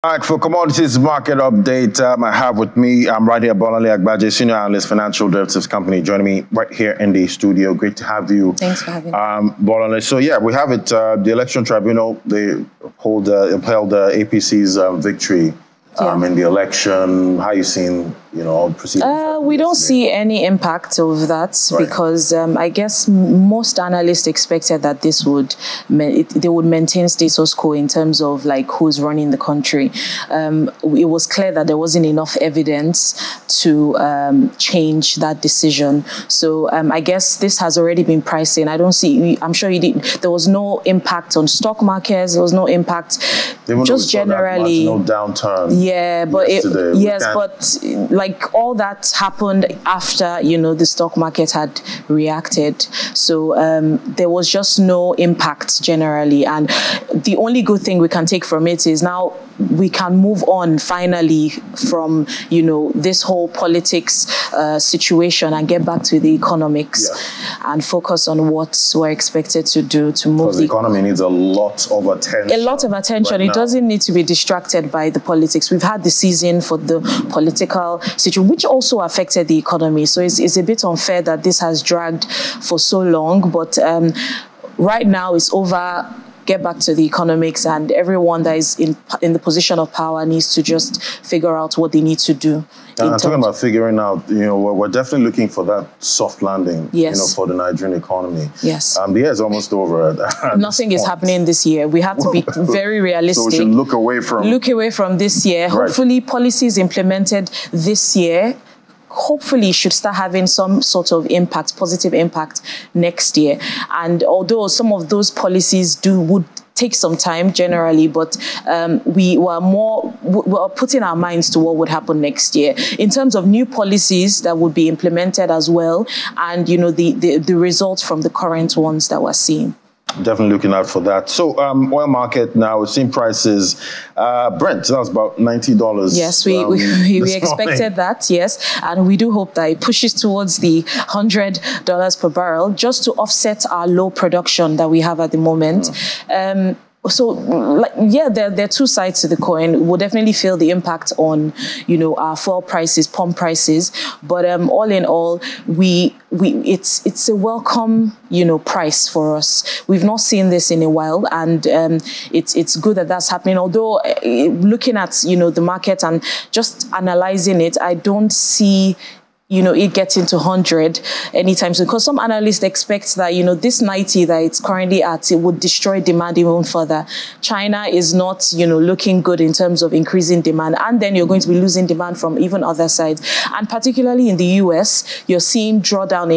All right, for commodities market update, I have with me, I'm right here, Bolanle Agbaje, Senior Analyst, Financial Derivatives Company, joining me right here in the studio. Great to have you. Thanks for having me. Bolanle, so yeah, we have it, the Election Tribunal, they upheld APC's victory in the election. How you seen, all proceedings? We don't see any impact of that because I guess most analysts expected that this they would maintain status quo in terms of like who's running the country. It was clear that there wasn't enough evidence to change that decision. So I guess this has already been priced in. I'm sure you did. There was no impact on stock markets. There was no impact. Just generally, no downturn. Yeah, but but like all that happened after the stock market had reacted. So there was just no impact generally, and the only good thing we can take from it is now we can move on finally from this whole politics situation and get back to the economics and focus on what we're expected to do to move the economy needs a lot of attention. A lot of attention. It doesn't need to be distracted by the politics. We've had the season for the political situation, which also affected the economy. So it's a bit unfair that this has dragged for so long. But right now it's over. Get back to the economics, and everyone that is in the position of power needs to just figure out what they need to do. I'm talking about figuring out, we're definitely looking for that soft landing, for the Nigerian economy. Yes. The year is almost over. Nothing is happening this year. We have to be very realistic. So we should look away from this year. Right. Hopefully policies implemented this year hopefully should start having some sort of impact, positive impact next year. And although some of those policies would take some time generally, but we're putting our minds to what would happen next year in terms of new policies that would be implemented as well, and the results from the current ones that we're seeing. Definitely looking out for that. So oil market now, we're seeing prices, Brent, that was about $90. Yes, we expected that, yes. And we do hope that it pushes towards the $100 per barrel just to offset our low production that we have at the moment. So, there are two sides to the coin. We'll definitely feel the impact on, our fuel prices, pump prices. But all in all, it's a welcome, price for us. We've not seen this in a while, and it's good that that's happening. Although looking at, the market and just analyzing it, I don't see it gets into 100 anytime soon, because some analysts expect that, this 90 that it's currently at, it would destroy demand even further. China is not, looking good in terms of increasing demand, and then you're going to be losing demand from even other sides. And particularly in the US, you're seeing drawdown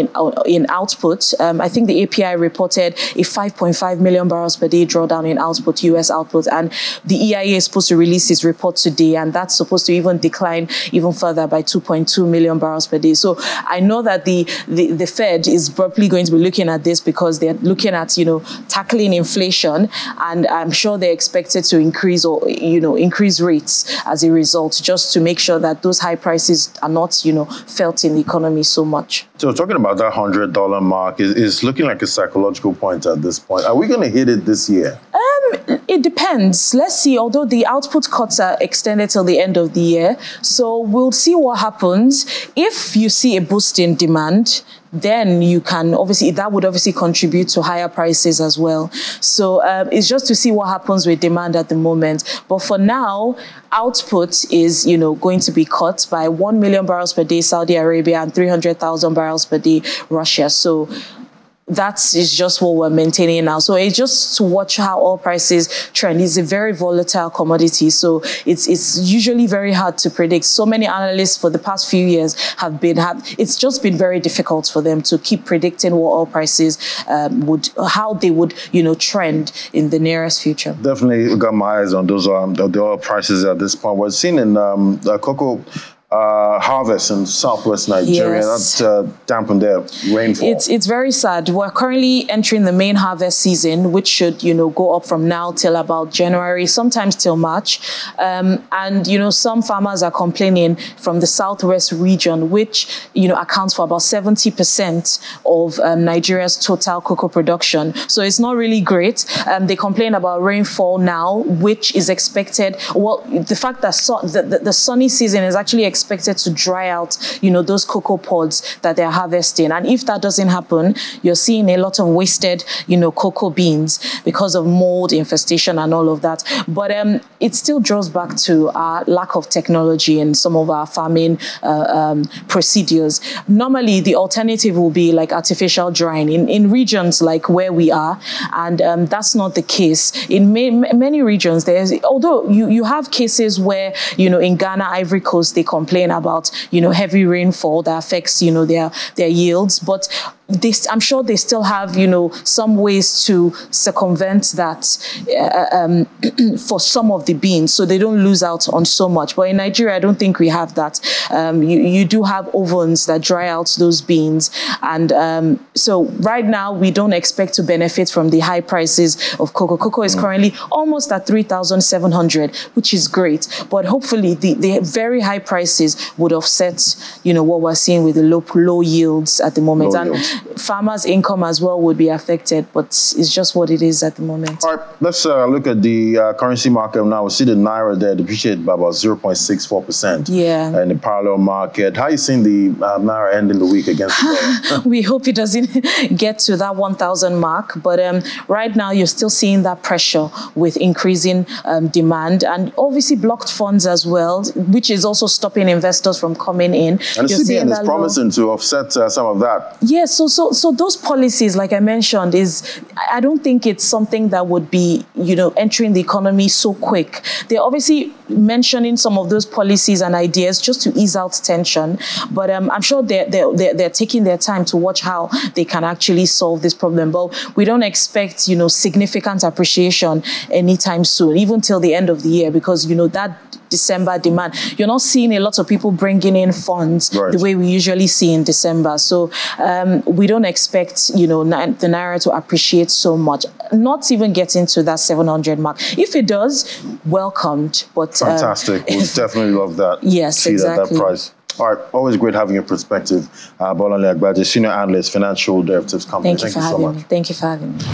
in output. I think the API reported a 5.5 million barrels per day drawdown in output, US output, and the EIA is supposed to release its report today, and that's supposed to even decline even further by 2.2 million barrels per day. So I know that the Fed is probably going to be looking at this because they're looking at, tackling inflation, and I'm sure they're expected to increase increase rates as a result, just to make sure that those high prices are not, felt in the economy so much. So talking about that $100 mark is looking like a psychological point at this point. Are we going to hit it this year? It depends. Let's see. Although the output cuts are extended till the end of the year, so we'll see what happens. If you see a boost in demand, then that would obviously contribute to higher prices as well. So it's just to see what happens with demand at the moment. But for now, output is, going to be cut by 1 million barrels per day Saudi Arabia and 300,000 barrels per day Russia. So that is just what we're maintaining now. So it's just to watch how oil prices trend. It's a very volatile commodity, so it's usually very hard to predict. So many analysts for the past few years it's just been very difficult for them to keep predicting what oil prices how they would trend in the nearest future. Definitely got my eyes on those the oil prices at this point. We're seeing in cocoa harvest in southwest Nigeria. Yes. That dampened their rainfall. It's very sad. We're currently entering the main harvest season, which should, go up from now till about January, sometimes till March. And, some farmers are complaining from the southwest region, which, accounts for about 70% of Nigeria's total cocoa production. So it's not really great. They complain about rainfall now, which is expected. Well, the fact that the sunny season is actually expected to dry out, those cocoa pods that they're harvesting. And if that doesn't happen, you're seeing a lot of wasted, cocoa beans because of mold infestation and all of that. But it still draws back to our lack of technology in some of our farming procedures. Normally, the alternative will be like artificial drying in regions like where we are. And that's not the case. In many regions, although you have cases where, in Ghana, Ivory Coast, they complain about, heavy rainfall that affects, their yields. But I'm sure they still have, some ways to circumvent that for some of the beans, so they don't lose out on so much. But in Nigeria, I don't think we have that. You do have ovens that dry out those beans. And so right now, we don't expect to benefit from the high prices of cocoa. Cocoa is currently almost at 3,700, which is great. But hopefully, the very high prices would offset, what we're seeing with the low yields at the moment. Farmers' income as well would be affected, but it's just what it is at the moment. All right, let's look at the currency market now. We see the Naira there depreciated by about 0.64%. Yeah. In the parallel market. How are you seeing the Naira ending the week against the dollar? We hope it doesn't get to that 1,000 mark, but right now you're still seeing that pressure with increasing demand and obviously blocked funds as well, which is also stopping investors from coming in. And the CBN is promising to offset some of that. Yes, so those policies, like I mentioned, I don't think it's something that would be, entering the economy so quick. They're obviously mentioning some of those policies and ideas just to ease out tension, but I'm sure they're taking their time to watch how they can actually solve this problem. But we don't expect, significant appreciation anytime soon, even till the end of the year, because, that December demand, you're not seeing a lot of people bringing in funds the way we usually see in December. So we don't expect, the Naira to appreciate so much, not even getting to that 700 mark. If it does, welcomed. But fantastic. We'll definitely love that. Yes, exactly. That price. All right, always great having your perspective. Bolanle Agbaje, Senior Analyst, Financial Derivatives Company. Thank you so much. Thank you for having me.